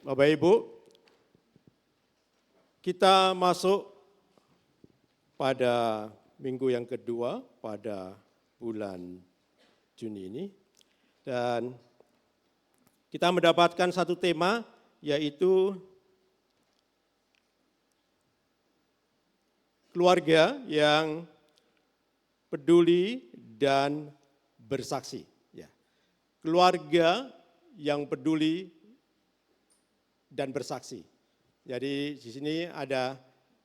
Bapak Ibu, kita masuk pada minggu yang kedua pada bulan Juni ini, dan kita mendapatkan satu tema, yaitu keluarga yang peduli dan bersaksi. Ya. Keluarga yang peduli dan bersaksi. Jadi di sini ada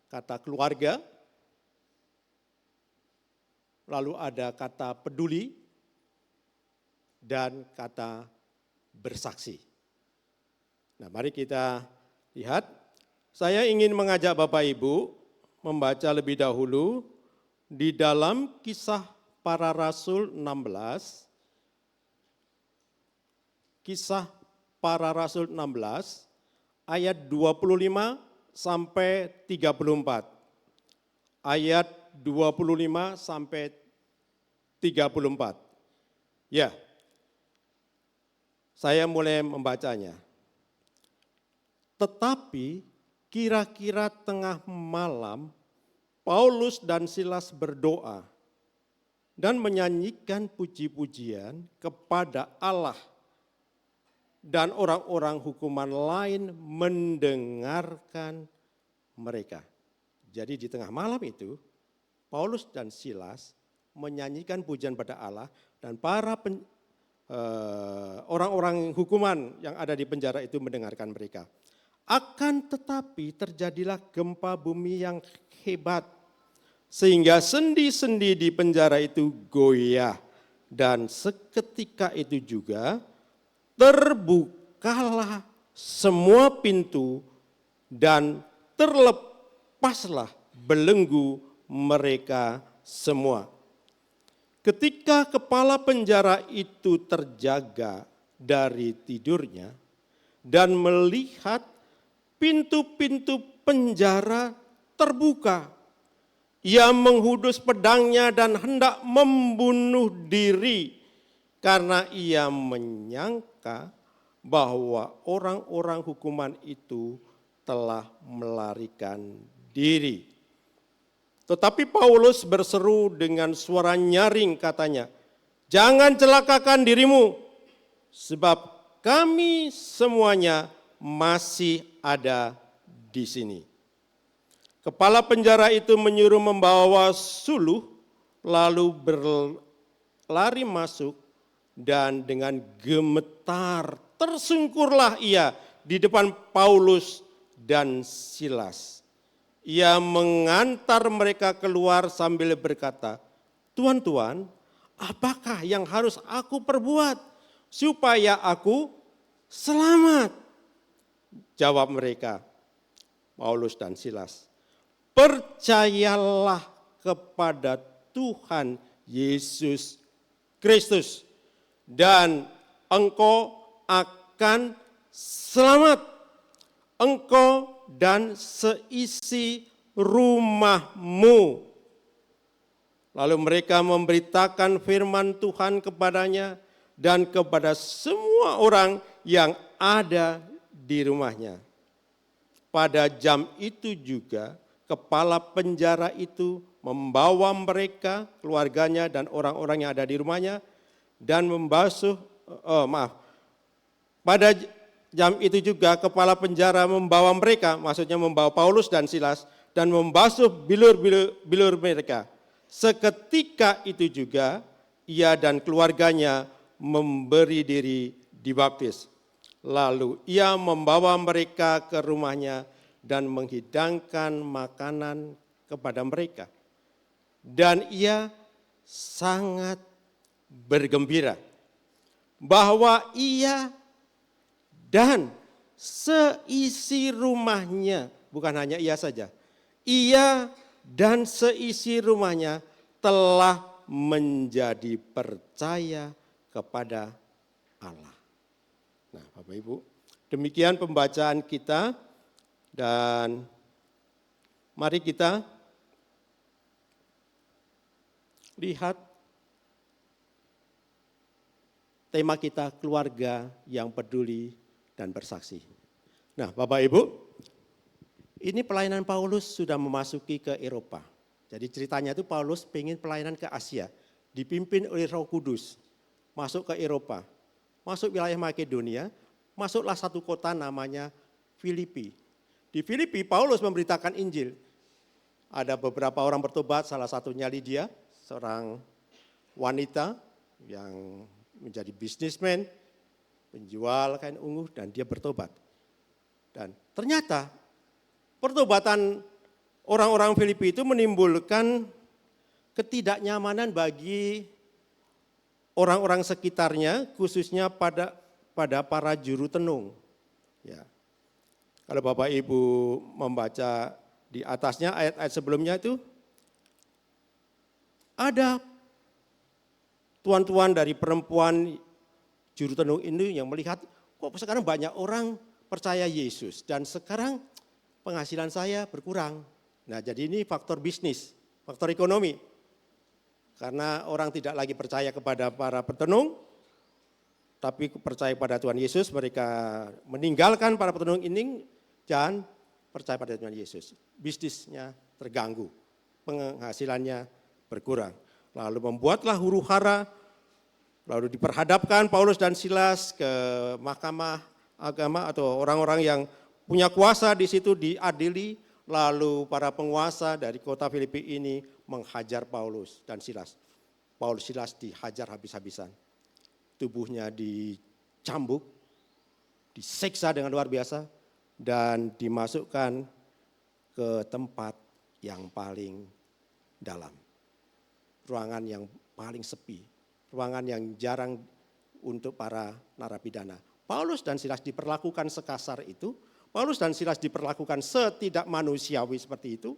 kata keluarga, lalu ada kata peduli, dan kata bersaksi. Nah, mari kita lihat. Saya ingin mengajak Bapak Ibu membaca lebih dahulu di dalam Kisah Para Rasul 16, Kisah Para Rasul 16, ayat 25 sampai 34. Ayat 25 sampai 34. Ya, saya mulai membacanya. Tetapi kira-kira tengah malam, Paulus dan Silas berdoa dan menyanyikan puji-pujian kepada Allah, dan orang-orang hukuman lain mendengarkan mereka. Jadi di tengah malam itu, Paulus dan Silas menyanyikan pujian pada Allah, dan para orang-orang hukuman yang ada di penjara itu mendengarkan mereka. Akan tetapi terjadilah gempa bumi yang hebat, sehingga sendi-sendi di penjara itu goyah, dan seketika itu juga terbukalah semua pintu dan terlepaslah belenggu mereka semua. Ketika kepala penjara itu terjaga dari tidurnya dan melihat pintu-pintu penjara terbuka, ia menghunus pedangnya dan hendak membunuh diri karena ia menyangka bahwa orang-orang hukuman itu telah melarikan diri. Tetapi Paulus berseru dengan suara nyaring, katanya, "Jangan celakakan dirimu, sebab kami semuanya masih ada di sini." Kepala penjara itu menyuruh membawa suluh, lalu berlari masuk, dan dengan gemetar tersungkurlah ia di depan Paulus dan Silas. Ia mengantar mereka keluar sambil berkata, "Tuan-tuan, apakah yang harus aku perbuat supaya aku selamat?" Jawab mereka, Paulus dan Silas, "Percayalah kepada Tuhan Yesus Kristus, dan engkau akan selamat, engkau dan seisi rumahmu." Lalu mereka memberitakan firman Tuhan kepadanya dan kepada semua orang yang ada di rumahnya. Pada jam itu juga kepala penjara itu membawa mereka, keluarganya dan orang-orang yang ada di rumahnya, dan pada jam itu juga kepala penjara membawa mereka, maksudnya membawa Paulus dan Silas, dan membasuh bilur mereka. Seketika itu juga ia dan keluarganya memberi diri dibaptis. Lalu ia membawa mereka ke rumahnya dan menghidangkan makanan kepada mereka. Dan ia sangat bergembira bahwa ia dan seisi rumahnya, bukan hanya ia saja, ia dan seisi rumahnya telah menjadi percaya kepada Allah. Nah, Bapak Ibu, demikian pembacaan kita, dan mari kita lihat tema kita, keluarga yang peduli dan bersaksi. Nah, Bapak Ibu, ini pelayanan Paulus sudah memasuki ke Eropa. Jadi ceritanya itu Paulus pengen pelayanan ke Asia, dipimpin oleh Roh Kudus, masuk ke Eropa, masuk wilayah Makedonia, masuklah satu kota namanya Filipi. Di Filipi Paulus memberitakan Injil. Ada beberapa orang bertobat, salah satunya Lydia, seorang wanita yang menjadi bisnismen, penjual kain ungu, dan dia bertobat. Dan ternyata pertobatan orang-orang Filipi itu menimbulkan ketidaknyamanan bagi orang-orang sekitarnya, khususnya pada para juru tenung. Ya. Kalau Bapak Ibu membaca di atasnya ayat-ayat sebelumnya itu, ada tuan-tuan dari perempuan juru tenung ini yang melihat, kok sekarang banyak orang percaya Yesus dan sekarang penghasilan saya berkurang. Nah, jadi ini faktor bisnis, faktor ekonomi. Karena orang tidak lagi percaya kepada para petenung, tapi percaya pada Tuhan Yesus, mereka meninggalkan para petenung ini dan percaya pada Tuhan Yesus. Bisnisnya terganggu, penghasilannya berkurang. Lalu membuatlah huru-hara, lalu diperhadapkan Paulus dan Silas ke mahkamah agama atau orang-orang yang punya kuasa di situ diadili, lalu para penguasa dari kota Filipi ini menghajar Paulus dan Silas. Paulus Silas dihajar habis-habisan. Tubuhnya dicambuk, disiksa dengan luar biasa dan dimasukkan ke tempat yang paling dalam. Ruangan yang paling sepi, ruangan yang jarang untuk para narapidana. Paulus dan Silas diperlakukan sekasar itu, Paulus dan Silas diperlakukan setidak manusiawi seperti itu.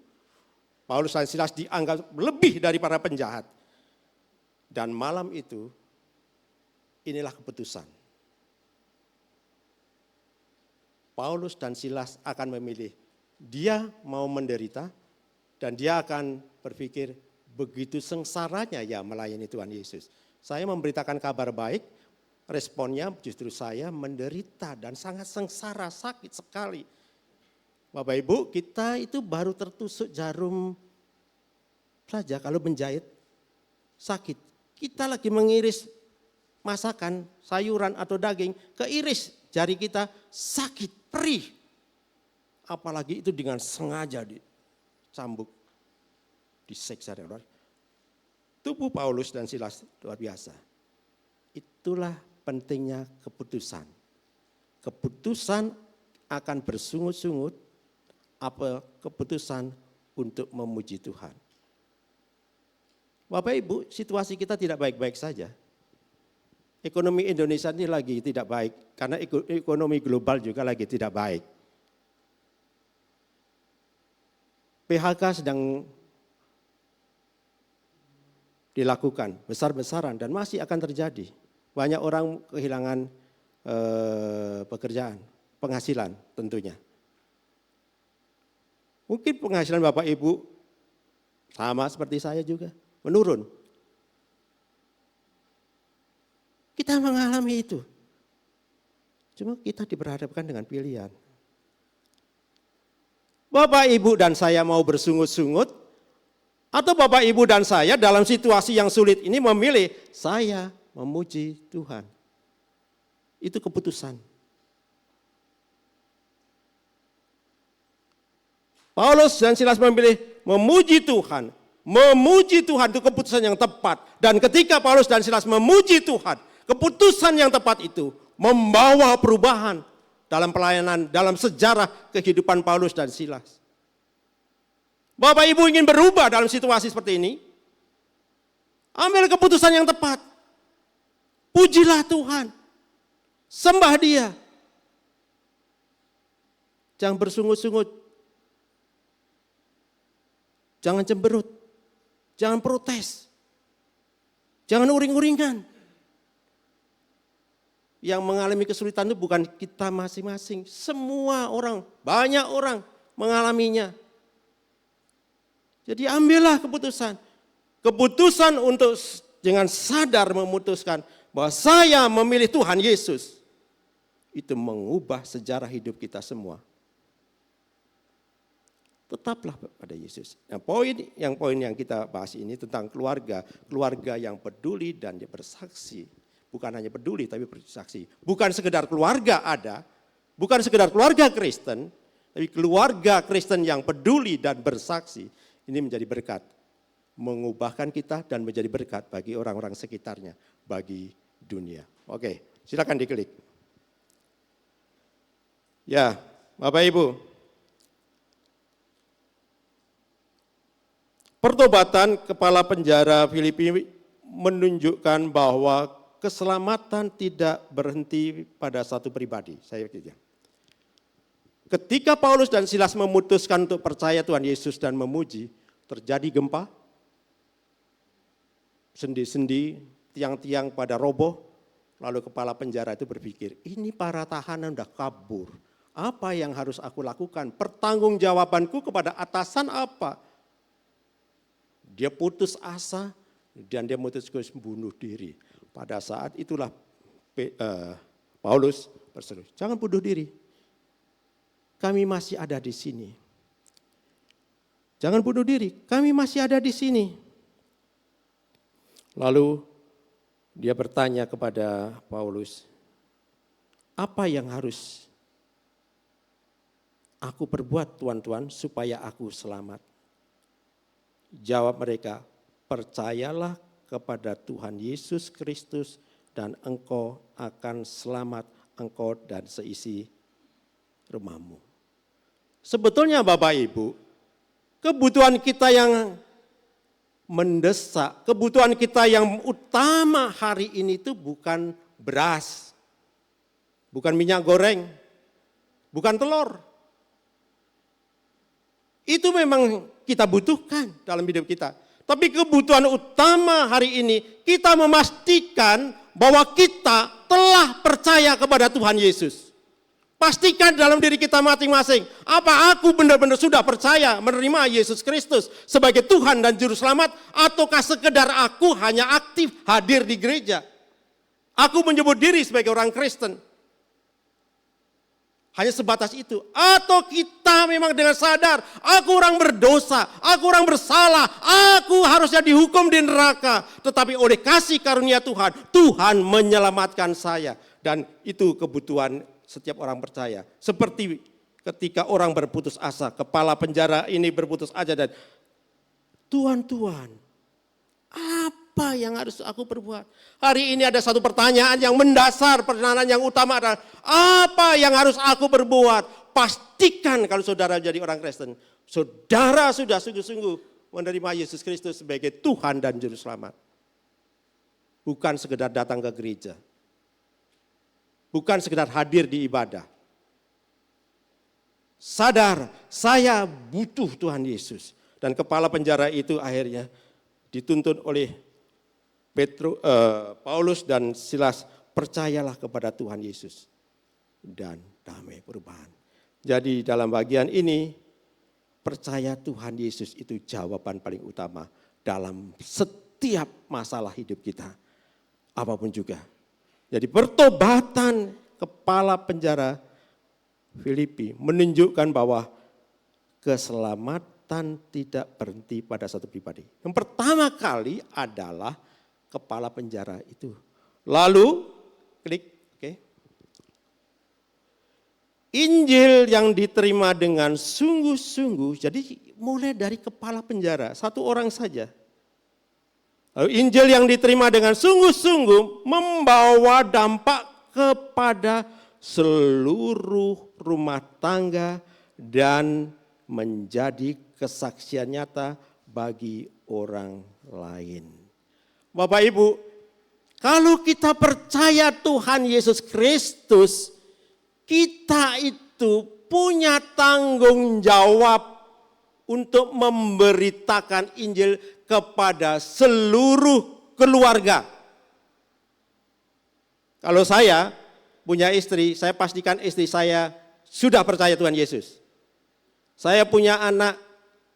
Paulus dan Silas dianggap lebih dari para penjahat. Dan malam itu, inilah keputusan. Paulus dan Silas akan memilih, dia mau menderita dan dia akan berpikir begitu sengsaranya ya melayani Tuhan Yesus. Saya memberitakan kabar baik, responnya justru saya menderita dan sangat sengsara, sakit sekali. Bapak Ibu, kita itu baru tertusuk jarum saja kalau menjahit sakit. Kita lagi mengiris masakan, sayuran atau daging, keiris jari kita sakit, perih. Apalagi itu dengan sengaja dicambuk, disiksa. Tubuh Paulus dan Silas luar biasa. Itulah pentingnya keputusan. Keputusan akan bersungut-sungut, apa keputusan untuk memuji Tuhan. Bapak Ibu, situasi kita tidak baik-baik saja. Ekonomi Indonesia ini lagi tidak baik, karena ekonomi global juga lagi tidak baik. PHK sedang dilakukan besar-besaran dan masih akan terjadi. Banyak orang kehilangan pekerjaan, penghasilan tentunya. Mungkin penghasilan Bapak Ibu sama seperti saya juga, menurun. Kita mengalami itu. Cuma kita diperhadapkan dengan pilihan. Bapak, Ibu dan saya mau bersungut-sungut, atau Bapak, Ibu dan saya dalam situasi yang sulit ini memilih, saya memuji Tuhan. Itu keputusan. Paulus dan Silas memilih memuji Tuhan. Memuji Tuhan itu keputusan yang tepat. Dan ketika Paulus dan Silas memuji Tuhan, keputusan yang tepat itu membawa perubahan dalam pelayanan, dalam sejarah kehidupan Paulus dan Silas. Bapak Ibu ingin berubah dalam situasi seperti ini? Ambil keputusan yang tepat. Pujilah Tuhan. Sembah Dia. Jangan bersungut-sungut. Jangan cemberut. Jangan protes. Jangan uring-uringan. Yang mengalami kesulitan itu bukan kita masing-masing. Semua orang, banyak orang mengalaminya. Jadi ambillah keputusan. Keputusan untuk dengan sadar memutuskan bahwa saya memilih Tuhan Yesus. itu mengubah sejarah hidup kita semua. Tetaplah pada Yesus. Nah, poin yang kita bahas ini tentang keluarga yang peduli dan bersaksi. Bukan hanya peduli tapi bersaksi. Bukan sekedar keluarga ada, bukan sekedar keluarga Kristen, tapi keluarga Kristen yang peduli dan bersaksi. Ini menjadi berkat, mengubahkan kita dan menjadi berkat bagi orang-orang sekitarnya, bagi dunia. Oke, silakan diklik. Ya, Bapak Ibu. Pertobatan kepala penjara Filipi menunjukkan bahwa keselamatan tidak berhenti pada satu pribadi. Saya kira. Ketika Paulus dan Silas memutuskan untuk percaya Tuhan Yesus dan memuji, terjadi gempa, sendi-sendi, tiang-tiang pada roboh, lalu kepala penjara itu berpikir, ini para tahanan udah kabur, apa yang harus aku lakukan? Pertanggungjawabanku kepada atasan apa? Dia putus asa dan dia memutuskan bunuh diri. Pada saat itulah Paulus berseru, jangan bunuh diri. Kami masih ada di sini. Jangan bunuh diri, kami masih ada di sini. Lalu dia bertanya kepada Paulus, apa yang harus aku perbuat Tuan-tuan supaya aku selamat? Jawab mereka, percayalah kepada Tuhan Yesus Kristus dan engkau akan selamat, engkau dan seisi rumahmu. Sebetulnya Bapak Ibu, kebutuhan kita yang mendesak, kebutuhan kita yang utama hari ini itu bukan beras, bukan minyak goreng, bukan telur. Itu memang kita butuhkan dalam hidup kita. Tapi kebutuhan utama hari ini kita memastikan bahwa kita telah percaya kepada Tuhan Yesus. Pastikan dalam diri kita masing-masing, apa aku benar-benar sudah percaya menerima Yesus Kristus sebagai Tuhan dan Juru Selamat, ataukah sekedar aku hanya aktif hadir di gereja. Aku menyebut diri sebagai orang Kristen. Hanya sebatas itu. Atau kita memang dengan sadar, aku orang berdosa, aku orang bersalah, aku harusnya dihukum di neraka. Tetapi oleh kasih karunia Tuhan, Tuhan menyelamatkan saya. Dan itu kebutuhan setiap orang percaya. Seperti ketika orang berputus asa, kepala penjara ini berputus asa dan Tuhan, apa yang harus aku perbuat? Hari ini ada satu pertanyaan yang mendasar, pertanyaan yang utama adalah apa yang harus aku perbuat? Pastikan kalau saudara jadi orang Kristen, saudara sudah sungguh-sungguh menerima Yesus Kristus sebagai Tuhan dan Juru Selamat. Bukan sekedar datang ke gereja. Bukan sekedar hadir di ibadah. Sadar, saya butuh Tuhan Yesus. Dan kepala penjara itu akhirnya dituntut oleh Paulus dan Silas, percayalah kepada Tuhan Yesus dan damai perubahan. Jadi dalam bagian ini, percaya Tuhan Yesus itu jawaban paling utama dalam setiap masalah hidup kita, apapun juga. Jadi pertobatan kepala penjara Filipi menunjukkan bahwa keselamatan tidak berhenti pada satu pribadi. Yang pertama kali adalah kepala penjara itu. Lalu, klik, oke. Injil yang diterima dengan sungguh-sungguh, jadi mulai dari kepala penjara, satu orang saja. Lalu Injil yang diterima dengan sungguh-sungguh membawa dampak kepada seluruh rumah tangga dan menjadi kesaksian nyata bagi orang lain. Bapak Ibu, kalau kita percaya Tuhan Yesus Kristus, kita itu punya tanggung jawab untuk memberitakan Injil kepada seluruh keluarga. Kalau saya punya istri, saya pastikan istri saya sudah percaya Tuhan Yesus. Saya punya anak,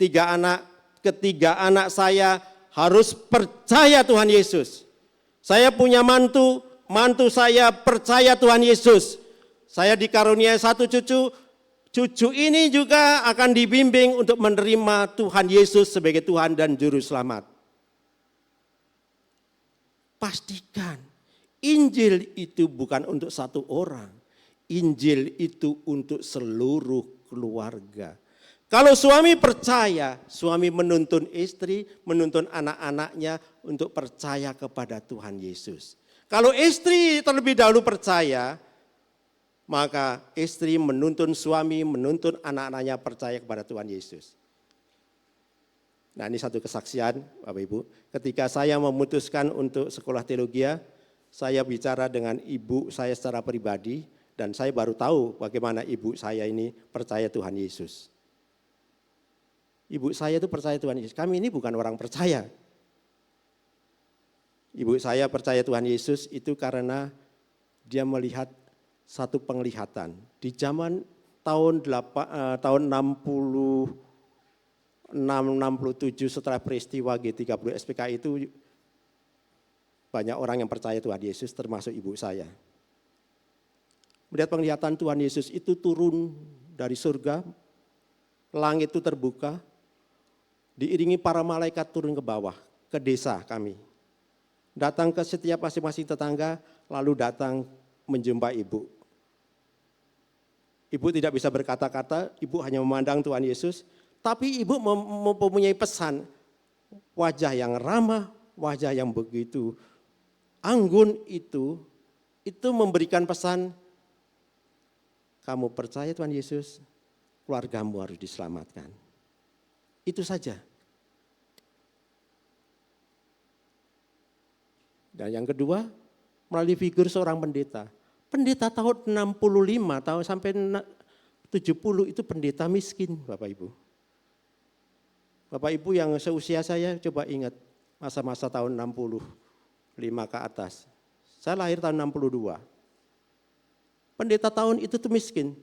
3 anak, ketiga anak saya harus percaya Tuhan Yesus. Saya punya mantu saya percaya Tuhan Yesus. saya dikaruniai satu cucu, cucu ini juga akan dibimbing untuk menerima Tuhan Yesus sebagai Tuhan dan Juru Selamat. Pastikan Injil itu bukan untuk satu orang. Injil itu untuk seluruh keluarga. Kalau suami percaya, suami menuntun istri, menuntun anak-anaknya untuk percaya kepada Tuhan Yesus. Kalau istri terlebih dahulu percaya, maka istri menuntun suami, menuntun anak-anaknya percaya kepada Tuhan Yesus. Nah, ini satu kesaksian Bapak Ibu. Ketika saya memutuskan untuk sekolah teologi, saya bicara dengan ibu saya secara pribadi dan saya baru tahu bagaimana ibu saya ini percaya Tuhan Yesus. Ibu saya itu percaya Tuhan Yesus. Kami ini bukan orang percaya. Ibu saya percaya Tuhan Yesus itu karena dia melihat satu penglihatan. Di zaman tahun 67 setelah peristiwa G30 SPKI itu banyak orang yang percaya Tuhan Yesus termasuk ibu saya. Melihat penglihatan Tuhan Yesus itu turun dari surga, langit itu terbuka, diiringi para malaikat turun ke bawah, ke desa kami. Datang ke setiap masing-masing tetangga, lalu datang menjumpai ibu. Ibu tidak bisa berkata-kata, ibu hanya memandang Tuhan Yesus, tapi ibu mempunyai pesan, wajah yang ramah, wajah yang begitu anggun itu memberikan pesan, kamu percaya Tuhan Yesus, keluargamu harus diselamatkan. Itu saja. Dan yang kedua, melalui figur seorang pendeta. Pendeta tahun 65 tahun sampai 70 itu pendeta miskin, Bapak Ibu. Bapak Ibu yang seusia saya coba ingat masa-masa tahun 65 ke atas. Saya lahir tahun 62. Pendeta tahun itu tuh miskin,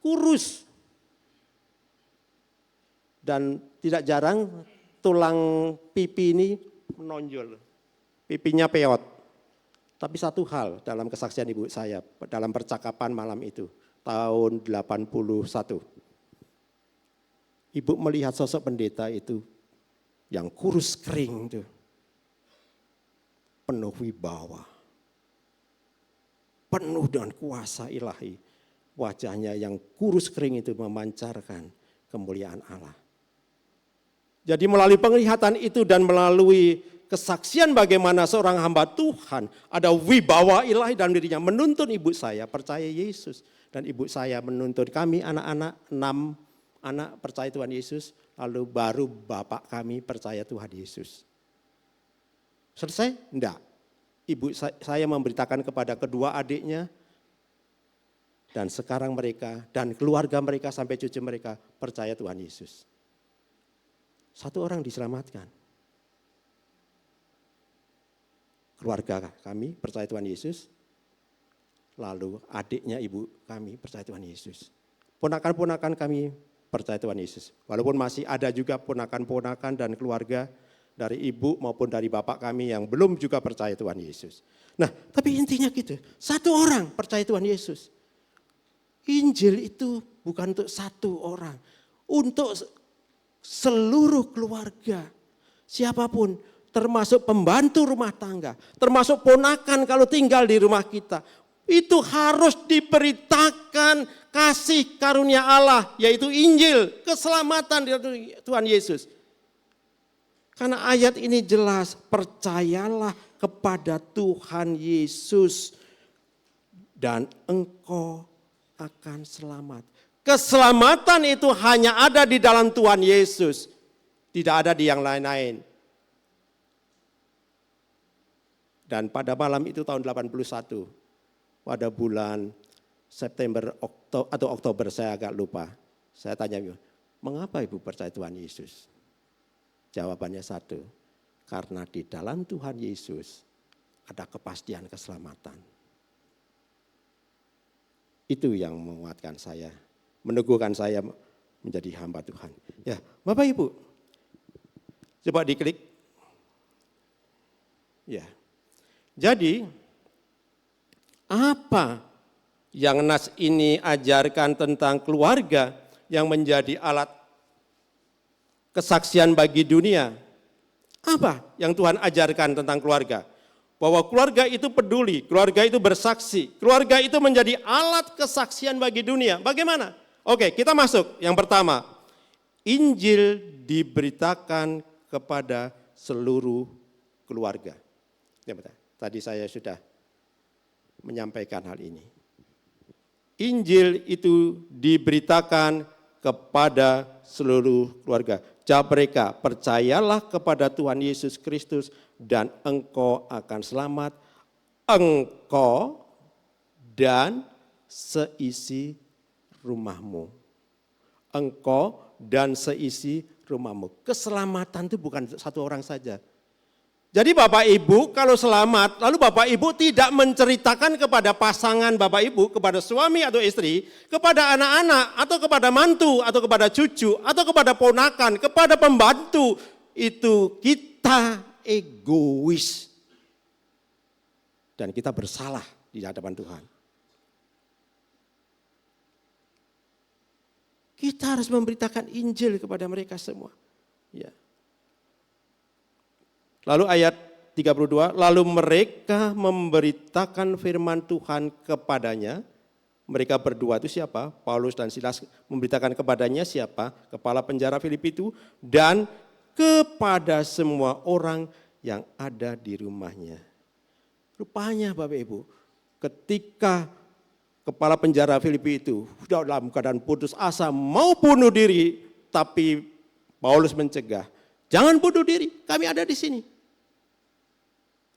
kurus. Dan tidak jarang tulang pipi ini menonjol. Pipinya peot. Tapi satu hal dalam kesaksian ibu saya, dalam percakapan malam itu, tahun 81. Ibu melihat sosok pendeta itu, yang kurus kering itu, penuh wibawa, penuh dengan kuasa ilahi. Wajahnya yang kurus kering itu memancarkan kemuliaan Allah. Jadi melalui penglihatan itu dan melalui kesaksian bagaimana seorang hamba Tuhan ada wibawa ilahi dalam dirinya menuntun ibu saya percaya Yesus. Dan ibu saya menuntun kami anak-anak 6 anak percaya Tuhan Yesus. Lalu baru bapak kami percaya Tuhan Yesus. Selesai? Enggak. Ibu saya memberitakan kepada kedua adiknya. Dan sekarang mereka dan keluarga mereka sampai cucu mereka percaya Tuhan Yesus. Satu orang diselamatkan. Keluarga kami percaya Tuhan Yesus. Lalu adiknya ibu kami percaya Tuhan Yesus. Ponakan-ponakan kami percaya Tuhan Yesus. Walaupun masih ada juga ponakan-ponakan dan keluarga dari ibu maupun dari bapak kami yang belum juga percaya Tuhan Yesus. Nah, tapi intinya gitu. Satu orang percaya Tuhan Yesus. Injil itu bukan untuk satu orang. Untuk seluruh keluarga. Siapapun, termasuk pembantu rumah tangga. Termasuk ponakan kalau tinggal di rumah kita. Itu harus diberitakan kasih karunia Allah, yaitu Injil, keselamatan dari Tuhan Yesus. Karena ayat ini jelas, percayalah kepada Tuhan Yesus dan engkau akan selamat. Keselamatan itu hanya ada di dalam Tuhan Yesus, tidak ada di yang lain-lain. Dan pada malam itu tahun 81, pada bulan September atau Oktober, saya agak lupa. Saya tanya, mengapa ibu percaya Tuhan Yesus? Jawabannya satu, karena di dalam Tuhan Yesus ada kepastian keselamatan. Itu yang menguatkan saya, meneguhkan saya menjadi hamba Tuhan. Ya, Bapak Ibu, coba diklik. Ya, jadi apa Yang nas ini ajarkan tentang keluarga yang menjadi alat kesaksian bagi dunia. Apa yang Tuhan ajarkan tentang keluarga? Bahwa keluarga itu peduli, keluarga itu bersaksi, keluarga itu menjadi alat kesaksian bagi dunia. Bagaimana? Oke, kita masuk. Yang pertama, Injil diberitakan kepada seluruh keluarga. Tadi saya sudah menyampaikan hal ini. Injil itu diberitakan kepada seluruh keluarga. Jawab mereka, percayalah kepada Tuhan Yesus Kristus dan engkau akan selamat, engkau dan seisi rumahmu. Engkau dan seisi rumahmu. Keselamatan itu bukan satu orang saja. Jadi Bapak Ibu kalau selamat, lalu Bapak Ibu tidak menceritakan kepada pasangan Bapak Ibu, kepada suami atau istri, kepada anak-anak, atau kepada mantu, atau kepada cucu, atau kepada ponakan, kepada pembantu. Itu kita egois. Dan kita bersalah di hadapan Tuhan. Kita harus memberitakan Injil kepada mereka semua. Ya. Lalu ayat 32, lalu mereka memberitakan firman Tuhan kepadanya. Mereka berdua itu siapa? Paulus dan Silas memberitakan kepadanya siapa? Kepala penjara Filipi itu dan kepada semua orang yang ada di rumahnya. Rupanya Bapak Ibu, ketika kepala penjara Filipi itu sudah dalam keadaan putus asa mau bunuh diri, tapi Paulus mencegah. Jangan bunuh diri, kami ada di sini.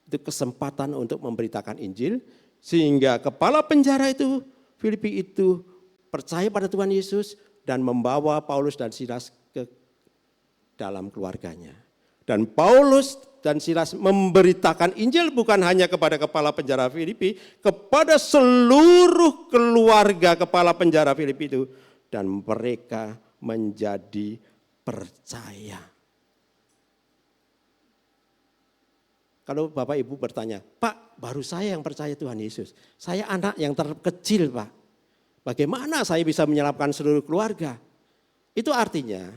Itu kesempatan untuk memberitakan Injil, sehingga kepala penjara itu, Filipi itu percaya pada Tuhan Yesus dan membawa Paulus dan Silas ke dalam keluarganya. Dan Paulus dan Silas memberitakan Injil bukan hanya kepada kepala penjara Filipi, kepada seluruh keluarga kepala penjara Filipi itu. Dan mereka menjadi percaya. Kalau Bapak Ibu bertanya, Pak, baru saya yang percaya Tuhan Yesus. Saya anak yang terkecil, Pak. Bagaimana saya bisa menyelamatkan seluruh keluarga? Itu artinya,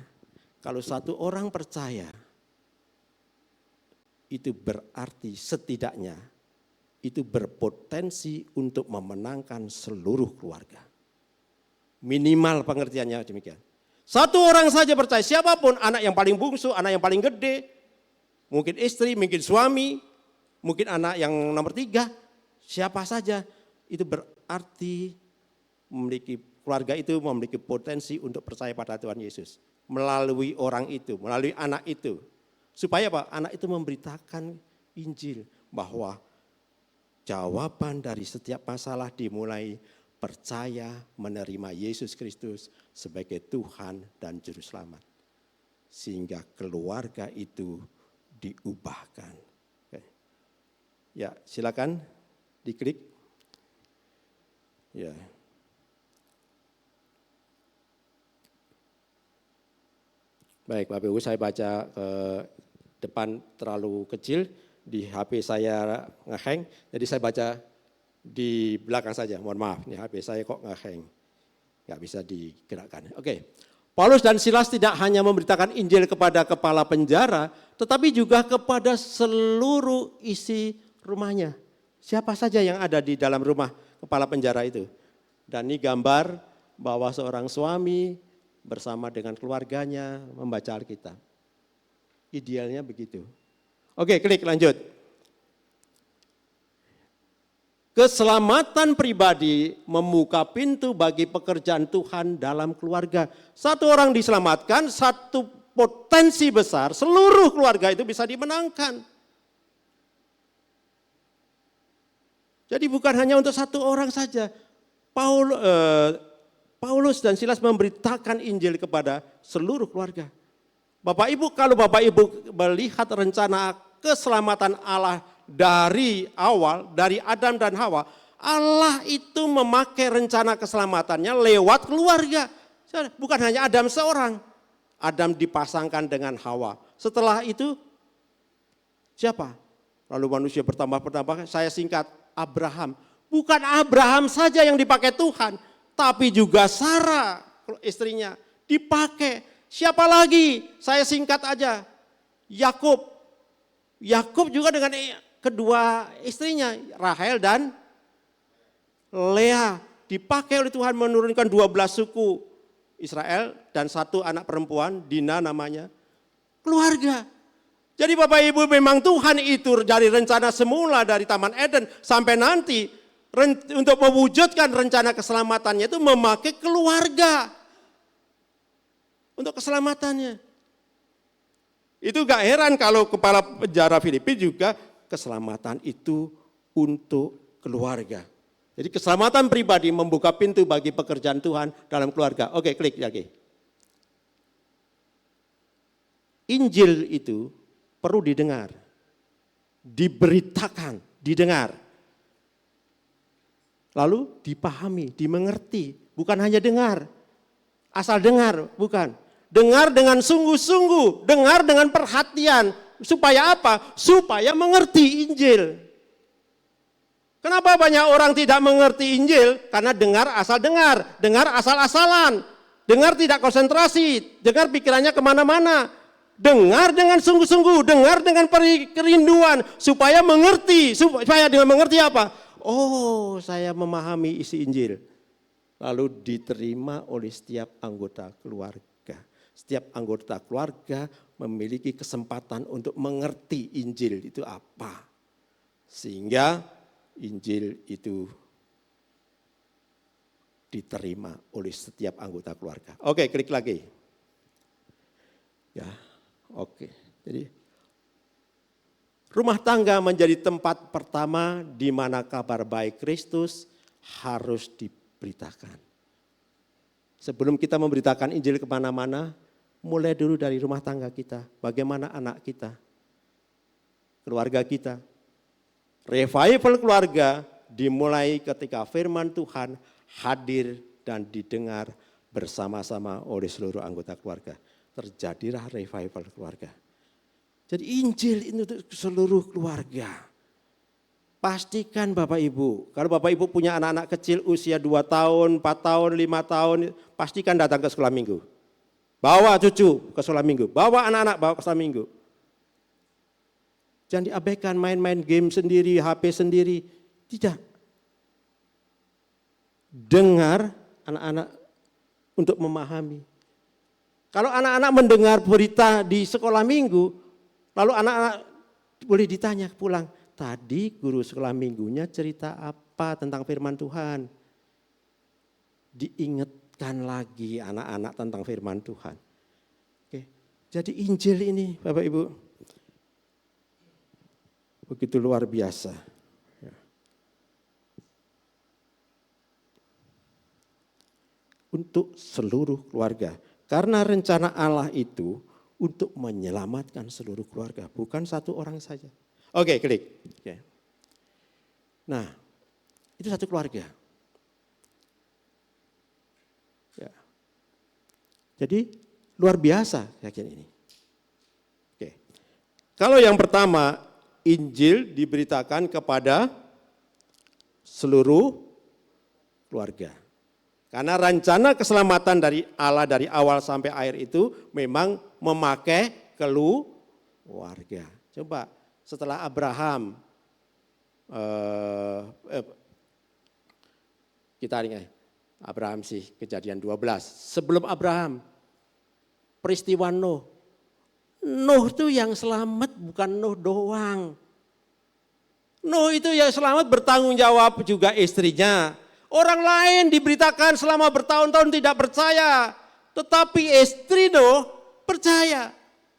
kalau satu orang percaya, itu berarti setidaknya itu berpotensi untuk memenangkan seluruh keluarga. Minimal pengertiannya demikian. Satu orang saja percaya, siapapun, anak yang paling bungsu, anak yang paling gede, mungkin istri, mungkin suami, mungkin anak yang nomor 3, siapa saja, itu berarti keluarga itu memiliki potensi untuk percaya pada Tuhan Yesus. Melalui orang itu, melalui anak itu. Supaya apa? Anak itu memberitakan Injil bahwa jawaban dari setiap masalah dimulai percaya menerima Yesus Kristus sebagai Tuhan dan Juru Selamat. Sehingga keluarga itu diubahkan. Oke. Ya, silakan diklik. Ya. Baik, Bapak Ibu, saya baca ke depan terlalu kecil, di HP saya ngehang, jadi saya baca di belakang saja. Mohon maaf, nih HP saya kok ngehang, nggak bisa digerakkan. Oke. Paulus dan Silas tidak hanya memberitakan Injil kepada kepala penjara, tetapi juga kepada seluruh isi rumahnya. Siapa saja yang ada di dalam rumah kepala penjara itu. Dan ini gambar bahwa seorang suami bersama dengan keluarganya membaca Alkitab. Idealnya begitu. Oke, klik lanjut. Keselamatan pribadi membuka pintu bagi pekerjaan Tuhan dalam keluarga. Satu orang diselamatkan, satu potensi besar, seluruh keluarga itu bisa dimenangkan. Jadi bukan hanya untuk satu orang saja. Paulus dan Silas memberitakan Injil kepada seluruh keluarga. Bapak Ibu, kalau Bapak Ibu melihat rencana keselamatan Allah dari awal, dari Adam dan Hawa, Allah itu memakai rencana keselamatannya lewat keluarga. Bukan hanya Adam seorang. Adam dipasangkan dengan Hawa. Setelah itu siapa? Lalu manusia bertambah, saya singkat, Abraham. Bukan Abraham saja yang dipakai Tuhan, tapi juga Sarah, istrinya, dipakai. Siapa lagi? Saya singkat aja. Yakub. Yakub juga dengan kedua istrinya, Rahel dan Lea. Dipakai oleh Tuhan menurunkan 12 suku Israel dan satu anak perempuan, Dina namanya. Keluarga. Jadi Bapak Ibu, memang Tuhan itu dari rencana semula dari Taman Eden sampai nanti untuk mewujudkan rencana keselamatannya itu memakai keluarga untuk keselamatannya. Itu gak heran kalau kepala penjara Filipi juga keselamatan itu untuk keluarga. Jadi keselamatan pribadi membuka pintu bagi pekerjaan Tuhan dalam keluarga. Oke, klik lagi. Injil itu perlu didengar, diberitakan, didengar. Lalu dipahami, dimengerti, bukan hanya dengar. Asal dengar, bukan. Dengar dengan sungguh-sungguh, dengar dengan perhatian. Supaya apa? Supaya mengerti Injil. Kenapa banyak orang tidak mengerti Injil? Karena dengar asal-asalan. Dengar tidak konsentrasi, dengar pikirannya kemana-mana. Dengar dengan sungguh-sungguh, dengar dengan kerinduan. Supaya mengerti, supaya dengan mengerti apa? Oh, saya memahami isi Injil. Lalu diterima oleh setiap anggota keluarga. Setiap anggota keluarga memiliki kesempatan untuk mengerti Injil itu apa. Sehingga Injil itu diterima oleh setiap anggota keluarga. Oke, klik lagi. Ya, oke. Jadi rumah tangga menjadi tempat pertama di mana kabar baik Kristus harus diberitakan. Sebelum kita memberitakan Injil kemana-mana, mulai dulu dari rumah tangga kita. Bagaimana anak kita, keluarga kita. Revival keluarga dimulai ketika firman Tuhan hadir dan didengar bersama-sama oleh seluruh anggota keluarga. Terjadilah revival keluarga. Jadi Injil itu untuk seluruh keluarga. Pastikan Bapak Ibu, kalau Bapak Ibu punya anak-anak kecil usia 2 tahun, 4 tahun, 5 tahun, pastikan datang ke sekolah minggu. Bawa cucu ke sekolah minggu, bawa anak-anak bawa ke sekolah minggu. Jangan diabaikan main-main game sendiri, HP sendiri. Tidak. Dengar anak-anak untuk memahami. Kalau anak-anak mendengar berita di sekolah minggu, lalu anak-anak boleh ditanya pulang, tadi guru sekolah minggunya cerita apa tentang firman Tuhan? Diingatkan lagi anak-anak tentang firman Tuhan. Oke. Jadi Injil ini Bapak Ibu, begitu luar biasa. Untuk seluruh keluarga. Karena rencana Allah itu untuk menyelamatkan seluruh keluarga, bukan satu orang saja. Oke, klik. Oke. Nah, itu satu keluarga. Ya. Jadi luar biasa yakin ini. Oke. Kalau yang pertama, Injil diberitakan kepada seluruh keluarga. Karena rencana keselamatan dari Allah dari awal sampai akhir itu memang memakai keluarga. Coba setelah Abraham, kita ingat Abraham sih Kejadian 12. Sebelum Abraham, peristiwa Nuh. Nuh itu yang selamat bukan Nuh doang. Nuh itu yang selamat bertanggung jawab juga istrinya. Orang lain diberitakan selama bertahun-tahun tidak percaya. Tetapi istri Nuh percaya.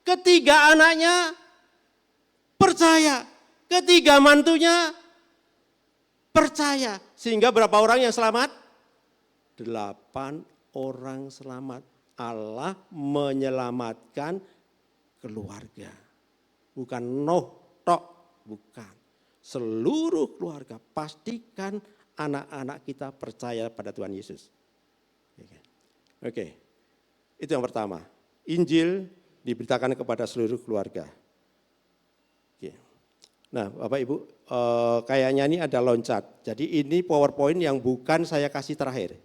Ketiga anaknya percaya. Ketiga mantunya percaya. Sehingga berapa orang yang selamat? 8 orang selamat. Allah menyelamatkan keluarga. Bukan Nuh tok, bukan. Seluruh keluarga pastikan anak-anak kita percaya pada Tuhan Yesus. Oke. Itu yang pertama. Injil diberitakan kepada seluruh keluarga. Oke. Nah, Bapak Ibu, kayaknya ini ada loncat. Jadi ini PowerPoint yang bukan saya kasih terakhir.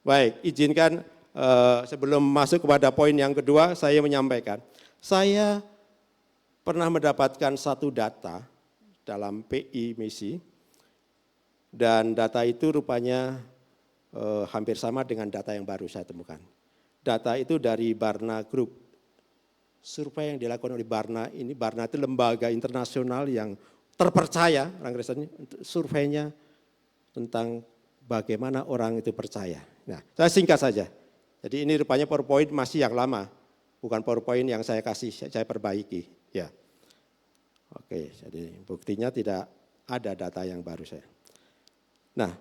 Baik, izinkan sebelum masuk kepada poin yang kedua, saya menyampaikan. Saya pernah mendapatkan satu data dalam PI misi, dan data itu rupanya hampir sama dengan data yang baru saya temukan. Data itu dari Barna Group. Survei yang dilakukan oleh Barna ini, Barna itu lembaga internasional yang terpercaya, orang Kristen, surveinya tentang bagaimana orang itu percaya. Nah, saya singkat saja. Jadi ini rupanya PowerPoint masih yang lama, bukan PowerPoint yang saya kasih, saya perbaiki. Ya, oke. Jadi buktinya tidak ada data yang baru saya. Nah,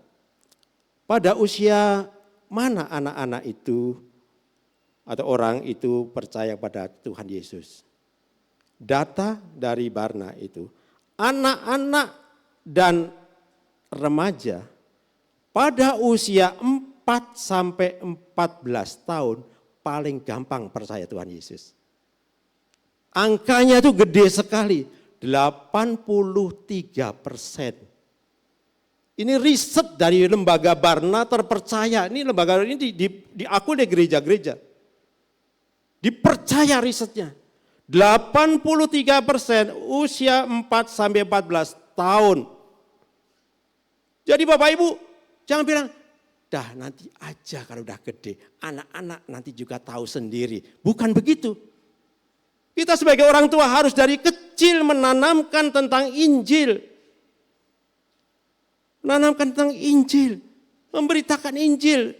pada usia mana anak-anak itu atau orang itu percaya pada Tuhan Yesus? Data dari Barna itu, anak-anak dan remaja pada usia 4 sampai 14 tahun paling gampang percaya Tuhan Yesus. Angkanya itu gede sekali, 83%. Ini riset dari lembaga Barna terpercaya. Ini lembaga ini diakui oleh gereja-gereja. Dipercaya risetnya. 83% usia 4 sampai 14 tahun. Jadi Bapak Ibu jangan bilang, dah nanti aja kalau udah gede, anak-anak nanti juga tahu sendiri. Bukan begitu. Kita sebagai orang tua harus dari kecil menanamkan tentang Injil. Menanamkan tentang Injil, memberitakan Injil.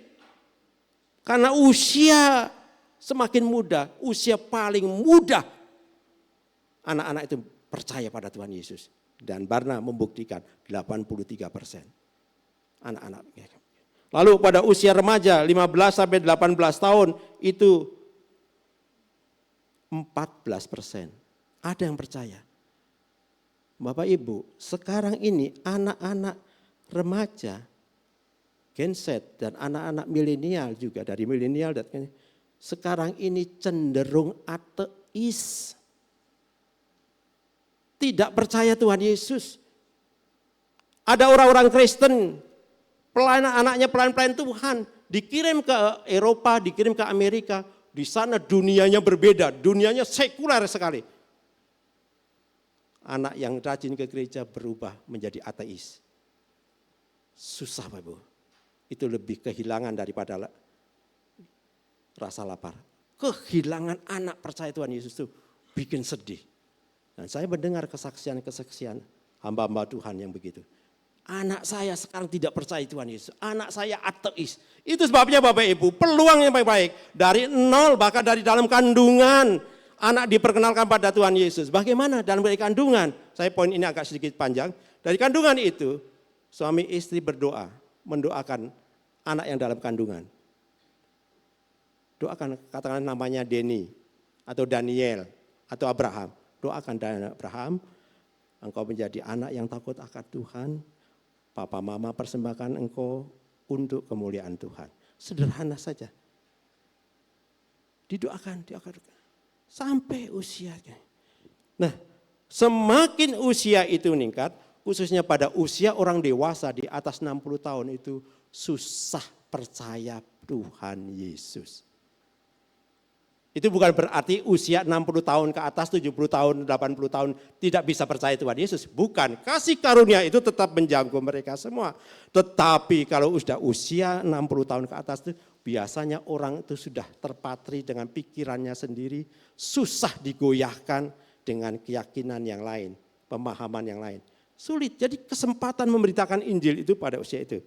Karena usia semakin muda, usia paling muda, anak-anak itu percaya pada Tuhan Yesus. Dan Barna membuktikan 83% anak-anak. Lalu pada usia remaja 15 sampai 18 tahun itu 14%. Ada yang percaya. Bapak Ibu, sekarang ini anak-anak remaja, Gen Z dan anak-anak milenial juga dari milenial dan sekarang ini cenderung ateis. Tidak percaya Tuhan Yesus. Ada orang-orang Kristen anaknya pelayan-pelayan Tuhan, dikirim ke Eropa, dikirim ke Amerika, di sana dunianya berbeda, dunianya sekuler sekali. Anak yang rajin ke gereja berubah menjadi ateis. Susah Bapak Ibu, itu lebih kehilangan daripada rasa lapar. Kehilangan anak percaya Tuhan Yesus itu bikin sedih. Dan saya mendengar kesaksian-kesaksian hamba-hamba Tuhan yang begitu. Anak saya sekarang tidak percaya Tuhan Yesus. Anak saya ateis. Itu sebabnya Bapak Ibu, peluang yang baik-baik. Dari nol, bahkan dari dalam kandungan. Anak diperkenalkan pada Tuhan Yesus. Bagaimana dalam kandungan? Saya poin ini agak sedikit panjang. Dari kandungan itu, suami istri berdoa. Mendoakan anak yang dalam kandungan. Doakan, katakan namanya Denny. Atau Daniel. Atau Abraham. Doakan Daniel Abraham. Engkau menjadi anak yang takut akan Tuhan. Papa mama persembahkan engkau untuk kemuliaan Tuhan. Sederhana saja. Didoakan. Sampai usianya. Nah, semakin usia itu meningkat, khususnya pada usia orang dewasa di atas 60 tahun itu susah percaya Tuhan Yesus. Itu bukan berarti usia 60 tahun ke atas, 70 tahun, 80 tahun tidak bisa percaya Tuhan Yesus. Bukan, kasih karunia itu tetap menjangkau mereka semua. Tetapi kalau sudah usia 60 tahun ke atas itu biasanya orang itu sudah terpatri dengan pikirannya sendiri. Susah digoyahkan dengan keyakinan yang lain, pemahaman yang lain. Sulit, jadi kesempatan memberitakan Injil itu pada usia itu.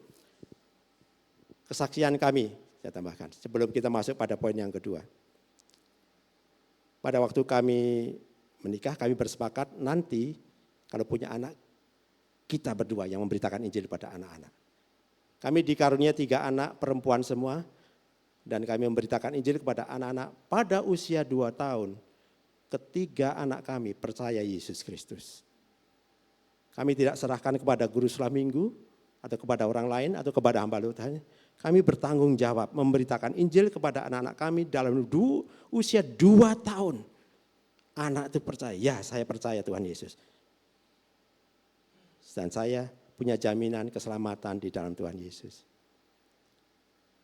Kesaksian kami, saya tambahkan sebelum kita masuk pada poin yang kedua. Pada waktu kami menikah, kami bersepakat nanti kalau punya anak, kita berdua yang memberitakan Injil pada anak-anak. Kami dikarunia 3 anak perempuan semua, dan kami memberitakan Injil kepada anak-anak pada usia 2 tahun. Ketiga anak kami percaya Yesus Kristus. Kami tidak serahkan kepada guru sekolah minggu, atau kepada orang lain, atau kepada hamba Tuhan. Kami bertanggung jawab memberitakan Injil kepada anak-anak kami dalam usia 2 tahun. anak itu percaya, ya saya percaya Tuhan Yesus. Dan saya punya jaminan keselamatan di dalam Tuhan Yesus.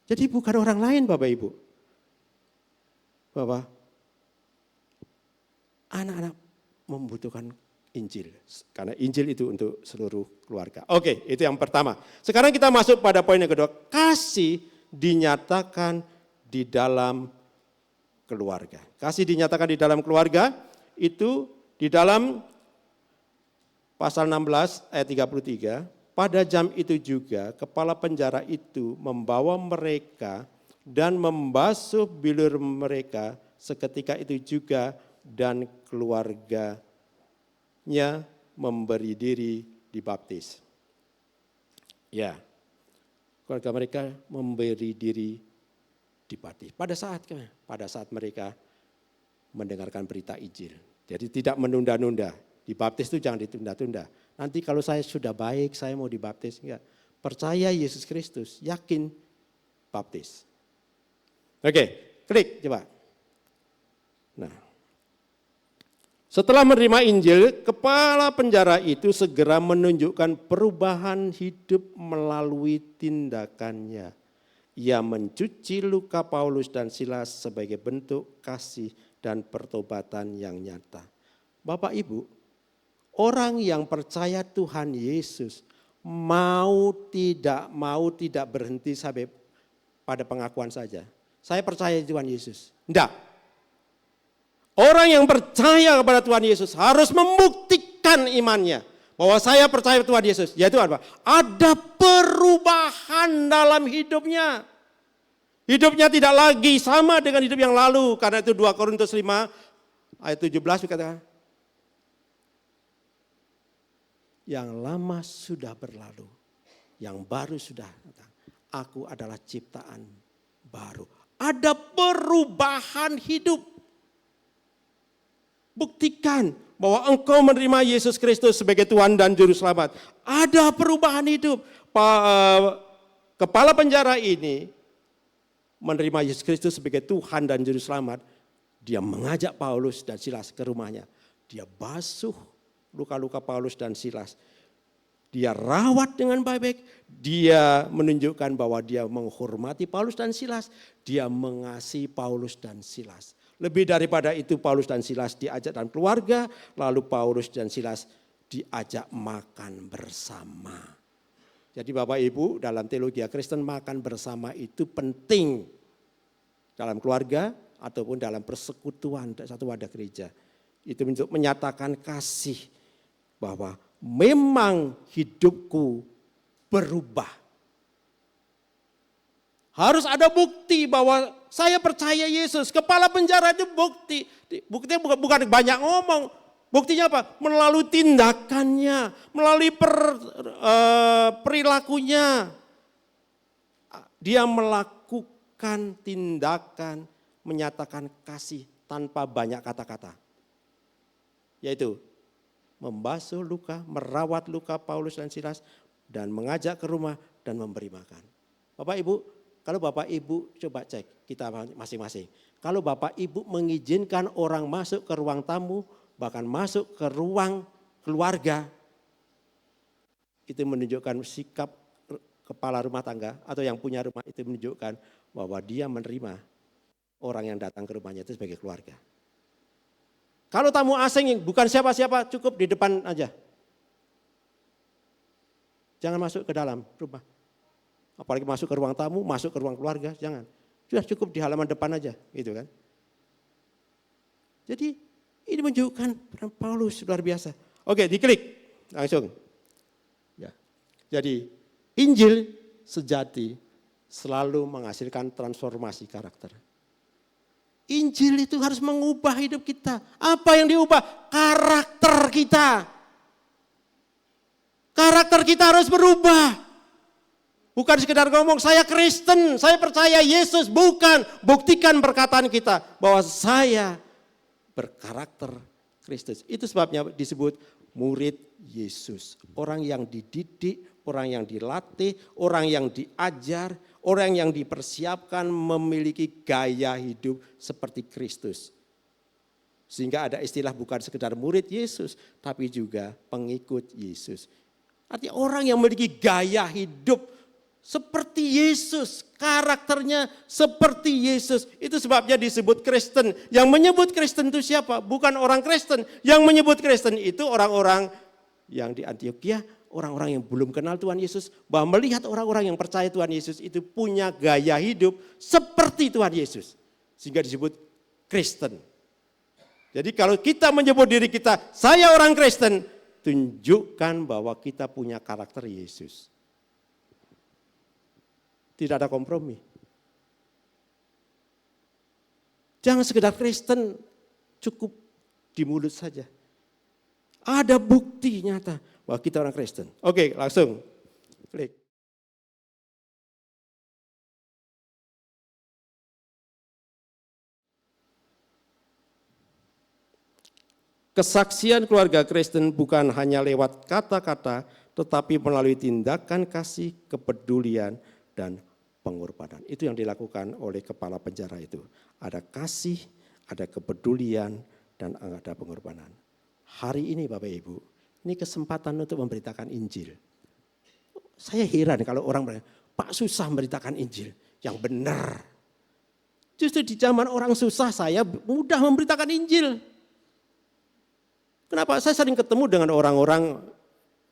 Jadi bukan orang lain Bapak Ibu. Bahwa anak-anak membutuhkan Injil. Karena Injil itu untuk seluruh keluarga. Oke, itu yang pertama. Sekarang kita masuk pada poin yang kedua. Kasih dinyatakan di dalam keluarga. Kasih dinyatakan di dalam keluarga itu di dalam pasal 16 ayat 33. Pada jam itu juga kepala penjara itu membawa mereka dan membasuh bilur mereka seketika itu juga dan keluarganya memberi diri dibaptis. Ya, keluarga mereka memberi diri dibaptis. Pada saat mereka mendengarkan berita Injil. Jadi tidak menunda-nunda. Dibaptis itu jangan ditunda-tunda. Nanti kalau saya sudah baik, saya mau dibaptis. Enggak. Percaya Yesus Kristus, yakin baptis. Oke, klik coba. Nah, setelah menerima Injil, kepala penjara itu segera menunjukkan perubahan hidup melalui tindakannya. Ia mencuci luka Paulus dan Silas sebagai bentuk kasih dan pertobatan yang nyata. Bapak Ibu, orang yang percaya Tuhan Yesus mau tidak berhenti sampai pada pengakuan saja. Saya percaya Tuhan Yesus. Enggak. Orang yang percaya kepada Tuhan Yesus harus membuktikan imannya. Bahwa saya percaya Tuhan Yesus. Yaitu apa? Ada perubahan dalam hidupnya. Hidupnya tidak lagi sama dengan hidup yang lalu. Karena itu 2 Korintus 5 ayat 17 dikatakan. Yang lama sudah berlalu. Yang baru sudah datang. Aku adalah ciptaan baru. Ada perubahan hidup. Buktikan bahwa engkau menerima Yesus Kristus sebagai Tuhan dan Juru Selamat. Ada perubahan hidup. Kepala penjara ini menerima Yesus Kristus sebagai Tuhan dan Juru Selamat. Dia mengajak Paulus dan Silas ke rumahnya. Dia basuh luka-luka Paulus dan Silas. Dia rawat dengan baik-baik. Dia menunjukkan bahwa dia menghormati Paulus dan Silas. Dia mengasihi Paulus dan Silas. Lebih daripada itu Paulus dan Silas diajak dan keluarga. Lalu Paulus dan Silas diajak makan bersama. Jadi Bapak Ibu dalam teologi Kristen makan bersama itu penting. Dalam keluarga ataupun dalam persekutuan satu wadah gereja. Itu untuk menyatakan kasih bahwa memang hidupku berubah. Harus ada bukti bahwa saya percaya Yesus. Kepala penjara itu bukti. Buktinya bukan banyak ngomong. Buktinya apa? Melalui tindakannya, melalui perilakunya. Dia melakukan tindakan menyatakan kasih tanpa banyak kata-kata. Yaitu membasuh luka, merawat luka Paulus dan Silas, dan mengajak ke rumah dan memberi makan. Bapak Ibu, kalau Bapak Ibu coba cek kita masing-masing. Kalau Bapak Ibu mengizinkan orang masuk ke ruang tamu, bahkan masuk ke ruang keluarga, itu menunjukkan sikap kepala rumah tangga atau yang punya rumah itu menunjukkan bahwa dia menerima orang yang datang ke rumahnya itu sebagai keluarga. Kalau tamu asing yang bukan siapa-siapa cukup di depan aja. Jangan masuk ke dalam rumah. Apalagi masuk ke ruang tamu, masuk ke ruang keluarga, jangan. Sudah cukup di halaman depan aja, gitu kan. Jadi ini menunjukkan peran Paulus luar biasa. Oke, diklik langsung. Ya. Jadi Injil sejati selalu menghasilkan transformasi karakter. Injil itu harus mengubah hidup kita. Apa yang diubah? Karakter kita. Karakter kita harus berubah. Bukan sekedar ngomong saya Kristen, saya percaya Yesus. Bukan, buktikan perkataan kita bahwa saya berkarakter Kristus. Itu sebabnya disebut murid Yesus. Orang yang dididik, orang yang dilatih, orang yang diajar, orang yang dipersiapkan memiliki gaya hidup seperti Kristus. Sehingga ada istilah bukan sekedar murid Yesus, tapi juga pengikut Yesus. Artinya orang yang memiliki gaya hidup seperti Yesus, karakternya seperti Yesus. Itu sebabnya disebut Kristen. Yang menyebut Kristen itu siapa? Bukan orang Kristen. Yang menyebut Kristen itu orang-orang yang di Antioquia, orang-orang yang belum kenal Tuhan Yesus, bahwa melihat orang-orang yang percaya Tuhan Yesus itu punya gaya hidup seperti Tuhan Yesus. Sehingga disebut Kristen. Jadi kalau kita menyebut diri kita, saya orang Kristen, tunjukkan bahwa kita punya karakter Yesus. Tidak ada kompromi. Jangan sekedar Kristen, cukup di mulut saja. Ada bukti nyata bahwa kita orang Kristen. Oke, langsung klik. Kesaksian keluarga Kristen bukan hanya lewat kata-kata, tetapi melalui tindakan kasih, kepedulian, dan pengorbanan. Itu yang dilakukan oleh kepala penjara itu. Ada kasih, ada kepedulian, dan ada pengorbanan. Hari ini Bapak Ibu, ini kesempatan untuk memberitakan Injil. Saya heran kalau orang berkata, Pak susah memberitakan Injil. Yang benar. Justru di zaman orang susah saya mudah memberitakan Injil. Kenapa? Saya sering ketemu dengan orang-orang,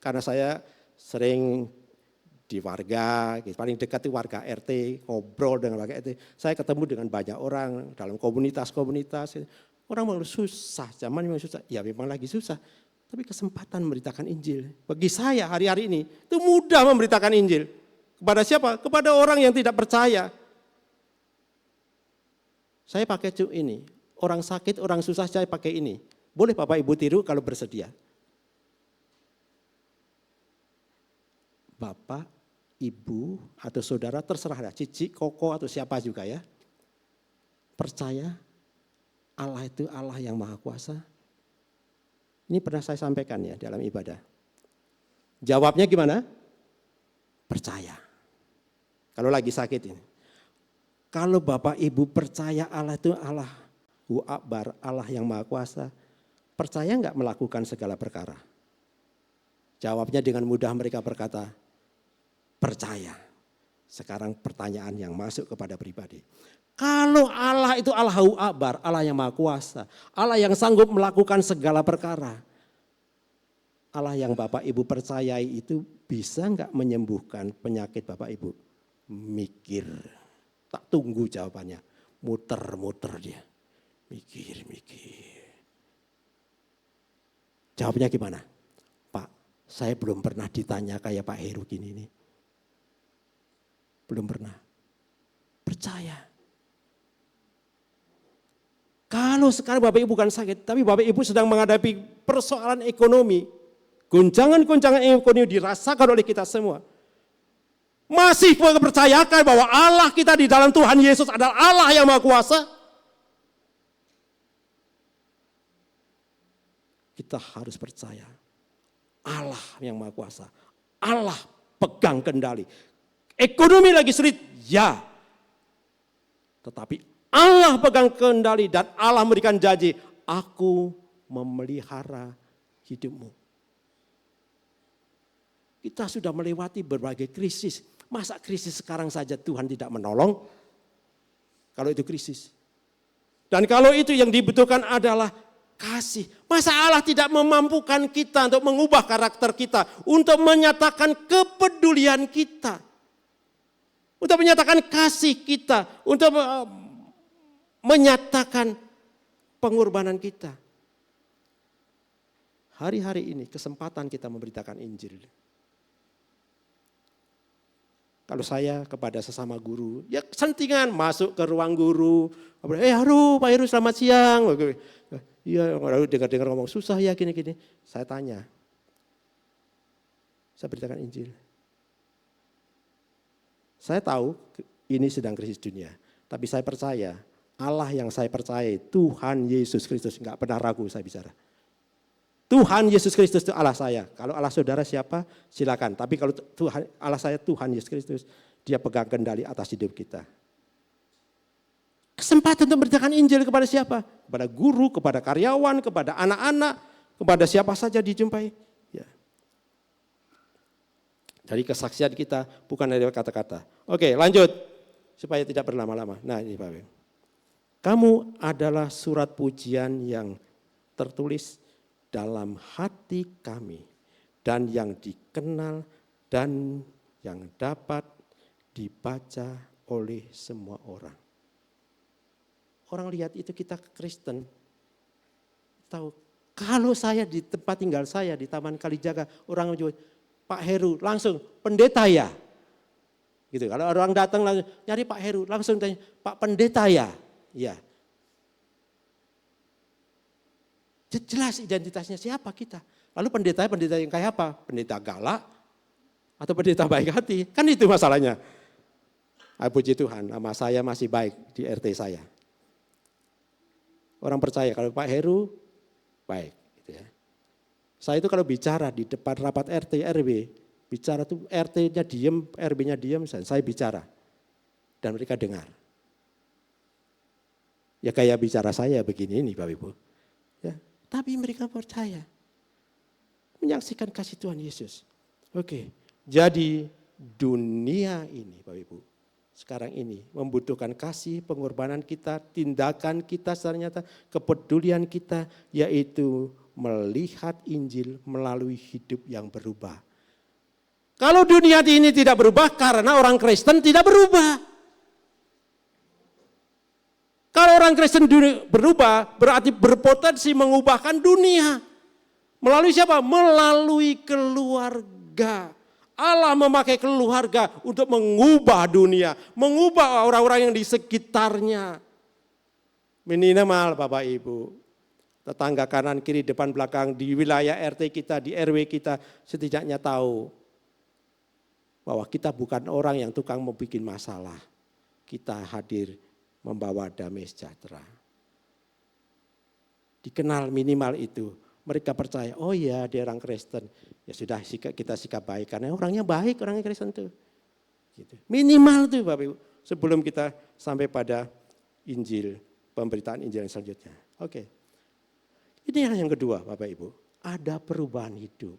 karena saya sering di warga, paling dekat itu warga RT, ngobrol dengan warga RT. Saya ketemu dengan banyak orang dalam komunitas-komunitas. Orang memang susah, zaman memang susah. Ya memang lagi susah, tapi kesempatan memberitakan Injil. Bagi saya hari-hari ini, itu mudah memberitakan Injil. Kepada siapa? Kepada orang yang tidak percaya. Saya pakai ini, orang sakit, orang susah saya pakai ini. Boleh Bapak Ibu tiru kalau bersedia. Bapak, Ibu atau saudara terserah, cici, koko atau siapa juga ya. Percaya Allah itu Allah yang Maha Kuasa. Ini pernah saya sampaikan ya dalam ibadah. Jawabnya gimana? Percaya. Kalau lagi sakit ini. Kalau Bapak Ibu percaya Allah itu Allah Hu Akbar, Allah yang Maha Kuasa. Percaya enggak melakukan segala perkara? Jawabnya dengan mudah mereka berkata, percaya. Sekarang pertanyaan yang masuk kepada pribadi. Kalau Allah itu Allahu Akbar, Allah yang Maha Kuasa, Allah yang sanggup melakukan segala perkara. Allah yang Bapak Ibu percayai itu bisa enggak menyembuhkan penyakit Bapak Ibu? Mikir. Tak tunggu jawabannya. Muter-muter dia. Mikir. Jawabnya gimana? Pak, saya belum pernah ditanya kayak Pak Heru gini nih. Belum pernah. Percaya. Kalau sekarang Bapak Ibu bukan sakit, tapi Bapak Ibu sedang menghadapi persoalan ekonomi. Goncangan-goncangan ekonomi dirasakan oleh kita semua. Masih mempercayakan bahwa Allah kita di dalam Tuhan Yesus adalah Allah yang Maha Kuasa? Kita harus percaya. Allah yang Maha Kuasa. Allah pegang kendali. Ekonomi lagi sulit, ya. Tetapi Allah pegang kendali dan Allah memberikan janji, aku memelihara hidupmu. Kita sudah melewati berbagai krisis. Masa krisis sekarang saja Tuhan tidak menolong? Kalau itu krisis. Dan kalau itu yang dibutuhkan adalah kasih. Masa Allah tidak memampukan kita untuk mengubah karakter kita, untuk menyatakan kepedulian kita, untuk menyatakan kasih kita, untuk menyatakan pengorbanan kita. Hari-hari ini kesempatan kita memberitakan Injil. Kalau saya kepada sesama guru, ya sentingan masuk ke ruang guru. Pak Heru selamat siang. Iya, dengar-dengar ngomong susah ya gini-gini. Saya tanya, saya beritakan Injil. Saya tahu ini sedang krisis dunia. Tapi saya percaya, Allah yang saya percaya, Tuhan Yesus Kristus, enggak pernah ragu saya bicara. Tuhan Yesus Kristus itu Allah saya. Kalau Allah saudara siapa? Silakan. Tapi kalau Tuhan, Allah saya Tuhan Yesus Kristus, dia pegang kendali atas hidup kita. Kesempatan untuk memberitakan Injil kepada siapa? Kepada guru, kepada karyawan, kepada anak-anak, kepada siapa saja dijumpai. Ya. Dari kesaksian kita, bukan dari kata-kata. Oke, lanjut. Supaya tidak berlama-lama. Nah ini Bapak. Kamu adalah surat pujian yang tertulis dalam hati kami. Dan yang dikenal dan yang dapat dibaca oleh semua orang. Orang lihat itu kita Kristen, tahu kalau saya di tempat tinggal saya di Taman Kalijaga, orang menyebut Pak Heru langsung pendeta ya, gitu. Kalau orang datang langsung nyari Pak Heru langsung tanya Pak pendeta ya, ya. Jelas identitasnya siapa kita. Lalu pendeta yang kayak apa? Pendeta galak atau pendeta baik hati? Kan itu masalahnya. Puji Tuhan, nama saya masih baik di RT saya. Orang percaya kalau Pak Heru baik. Gitu ya. Saya itu kalau bicara di depan rapat RT, RW, bicara tuh RT-nya diem, RW-nya diem, saya bicara. Dan mereka dengar. Ya kayak bicara saya begini nih Bapak Ibu. Ya, tapi mereka percaya. Menyaksikan kasih Tuhan Yesus. Oke, jadi dunia ini Bapak Ibu. Sekarang ini membutuhkan kasih, pengorbanan kita, tindakan kita secara nyata, kepedulian kita, yaitu melihat Injil melalui hidup yang berubah. Kalau dunia ini tidak berubah karena orang Kristen tidak berubah. Kalau orang Kristen berubah berarti berpotensi mengubahkan dunia. Melalui siapa? Melalui keluarga. Allah memakai keluarga untuk mengubah dunia, mengubah orang-orang yang di sekitarnya. Minimal Bapak Ibu, tetangga kanan, kiri, depan, belakang, di wilayah RT kita, di RW kita setidaknya tahu bahwa kita bukan orang yang tukang membuat masalah. Kita hadir membawa damai sejahtera. Dikenal minimal itu. Mereka percaya, oh iya dia orang Kristen. Ya sudah kita sikap baik, karena orangnya baik, orangnya Kristen tuh. Gitu. Minimal tuh Bapak Ibu, sebelum kita sampai pada Injil, pemberitaan Injil yang selanjutnya. Oke. Ini yang kedua Bapak Ibu, ada perubahan hidup.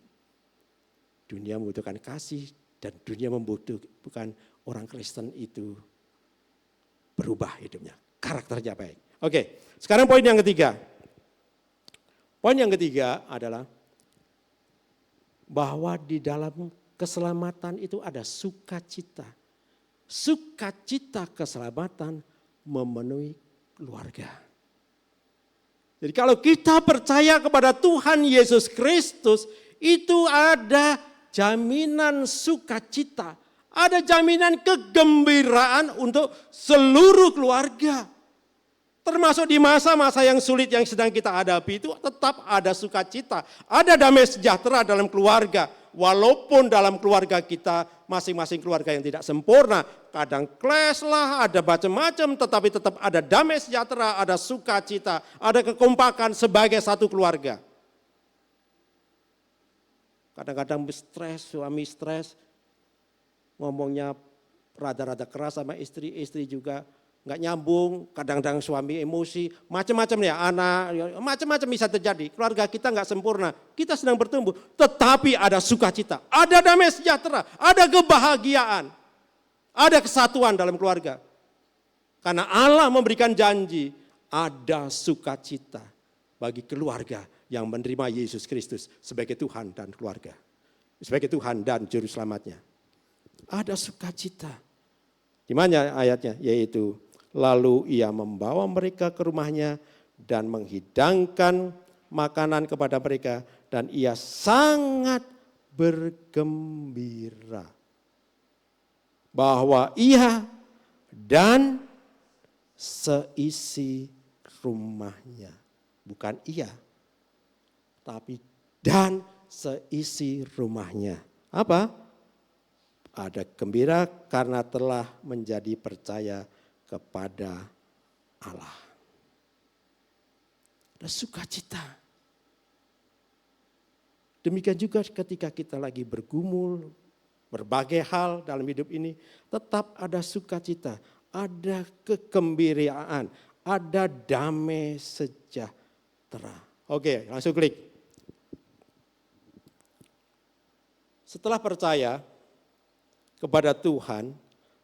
Dunia membutuhkan kasih dan dunia membutuhkan orang Kristen itu berubah hidupnya, karakternya baik. Oke, sekarang poin yang ketiga. Poin yang ketiga adalah bahwa di dalam keselamatan itu ada sukacita. Sukacita keselamatan memenuhi keluarga. Jadi kalau kita percaya kepada Tuhan Yesus Kristus, itu ada jaminan sukacita. Ada jaminan kegembiraan untuk seluruh keluarga. Termasuk di masa-masa yang sulit yang sedang kita hadapi itu tetap ada sukacita. Ada damai sejahtera dalam keluarga. Walaupun dalam keluarga kita masing-masing keluarga yang tidak sempurna. Kadang clash lah, ada macam-macam, tetapi tetap ada damai sejahtera, ada sukacita, ada kekompakan sebagai satu keluarga. Kadang-kadang stres, suami stres, ngomongnya rada-rada keras sama istri, istri juga nggak nyambung, kadang-kadang suami emosi, macam-macam ya anak, macam-macam bisa terjadi. Keluarga kita nggak sempurna, kita sedang bertumbuh, tetapi ada sukacita, ada damai sejahtera, ada kebahagiaan, ada kesatuan dalam keluarga. Karena Allah memberikan janji, ada sukacita bagi keluarga yang menerima Yesus Kristus sebagai Tuhan dan keluarga, sebagai Tuhan dan Juru Selamatnya. Ada sukacita. Di mana ayatnya? Yaitu lalu ia membawa mereka ke rumahnya dan menghidangkan makanan kepada mereka dan ia sangat bergembira bahwa ia dan seisi rumahnya, bukan ia tapi dan seisi rumahnya. Apa? Ada gembira karena telah menjadi percaya kepada Allah. Ada sukacita. Demikian juga ketika kita lagi bergumul, berbagai hal dalam hidup ini, tetap ada sukacita. ada kegembiraan, ada damai sejahtera. Oke, langsung klik. Setelah percaya kepada Tuhan,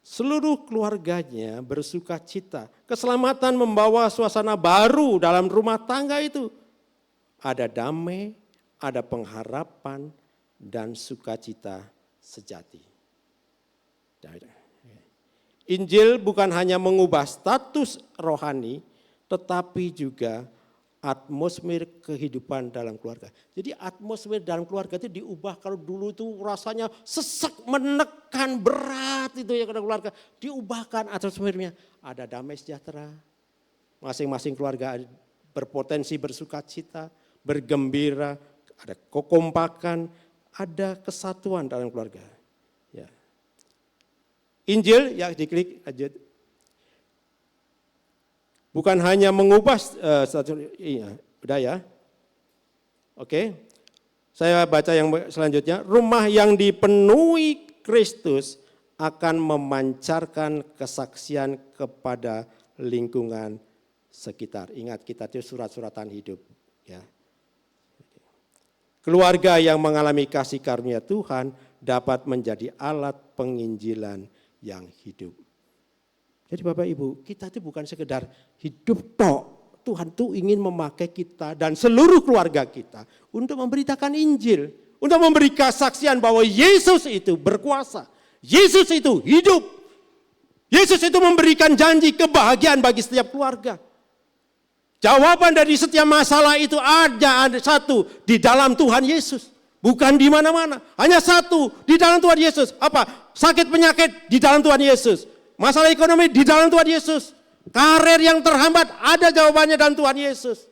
seluruh keluarganya bersuka cita. Keselamatan membawa suasana baru dalam rumah tangga itu. Ada damai, ada pengharapan, dan sukacita sejati. Injil bukan hanya mengubah status rohani, tetapi juga atmosfer kehidupan dalam keluarga. Jadi atmosfer dalam keluarga itu diubah. Kalau dulu itu rasanya sesak, menekan, berat itu ya keluarga. Diubahkan atmosfernya. Ada damai sejahtera. Masing-masing keluarga berpotensi bersukacita, bergembira, ada kekompakan, ada kesatuan dalam keluarga. Ya. Injil, ya diklik lanjut. Bukan hanya mengubah, udah ya. Oke, saya baca yang selanjutnya. Rumah yang dipenuhi Kristus akan memancarkan kesaksian kepada lingkungan sekitar. Ingat, kita itu surat-suratan hidup. Ya. Keluarga yang mengalami kasih karunia Tuhan dapat menjadi alat penginjilan yang hidup. Jadi Bapak Ibu, kita itu bukan sekedar hidup tok. Tuhan tuh ingin memakai kita dan seluruh keluarga kita untuk memberitakan Injil. Untuk memberi kesaksian bahwa Yesus itu berkuasa. Yesus itu hidup. Yesus itu memberikan janji kebahagiaan bagi setiap keluarga. Jawaban dari setiap masalah itu ada satu di dalam Tuhan Yesus. Bukan di mana-mana. Hanya satu di dalam Tuhan Yesus. Apa? Sakit penyakit di dalam Tuhan Yesus. Masalah ekonomi di dalam Tuhan Yesus. Karir yang terhambat ada jawabannya dalam Tuhan Yesus.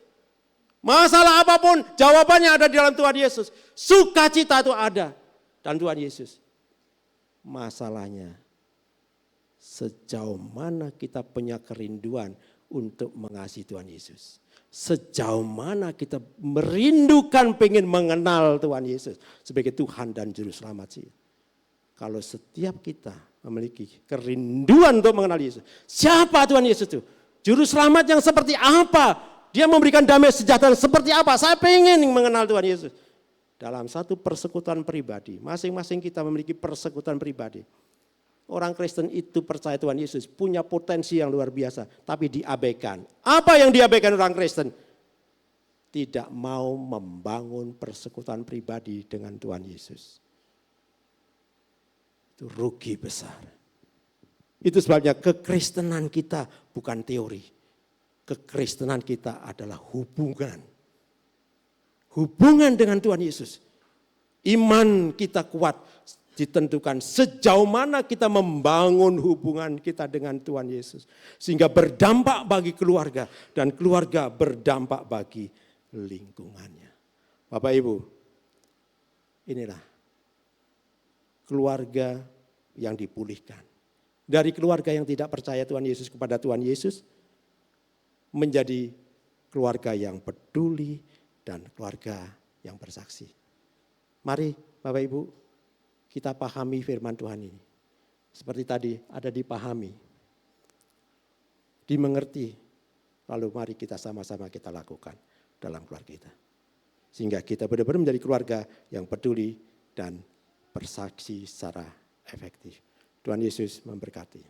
Masalah apapun jawabannya ada di dalam Tuhan Yesus. Sukacita itu ada dalam Tuhan Yesus. Masalahnya sejauh mana kita punya kerinduan untuk mengasihi Tuhan Yesus. Sejauh mana kita merindukan pengen mengenal Tuhan Yesus sebagai Tuhan dan Juru Selamat sih. Kalau setiap kita memiliki kerinduan untuk mengenal Yesus. Siapa Tuhan Yesus itu? Juru Selamat yang seperti apa? Dia memberikan damai sejahtera seperti apa? Saya pengen mengenal Tuhan Yesus. Dalam satu persekutuan pribadi, masing-masing kita memiliki persekutuan pribadi. Orang Kristen itu percaya Tuhan Yesus, punya potensi yang luar biasa, tapi diabaikan. Apa yang diabaikan orang Kristen? Tidak mau membangun persekutuan pribadi dengan Tuhan Yesus. Itu rugi besar. Itu sebabnya kekristenan kita bukan teori. Kekristenan kita adalah hubungan. Hubungan dengan Tuhan Yesus. Iman kita kuat ditentukan sejauh mana kita membangun hubungan kita dengan Tuhan Yesus. Sehingga berdampak bagi keluarga dan keluarga berdampak bagi lingkungannya. Bapak Ibu, inilah keluarga yang dipulihkan. Dari keluarga yang tidak percaya Tuhan Yesus kepada Tuhan Yesus, menjadi keluarga yang peduli dan keluarga yang bersaksi. Mari Bapak Ibu, kita pahami firman Tuhan ini. Seperti tadi ada dipahami, dimengerti, lalu mari kita sama-sama kita lakukan dalam keluarga kita. Sehingga kita benar-benar menjadi keluarga yang peduli dan bersaksi secara efektif. Tuhan Yesus memberkati.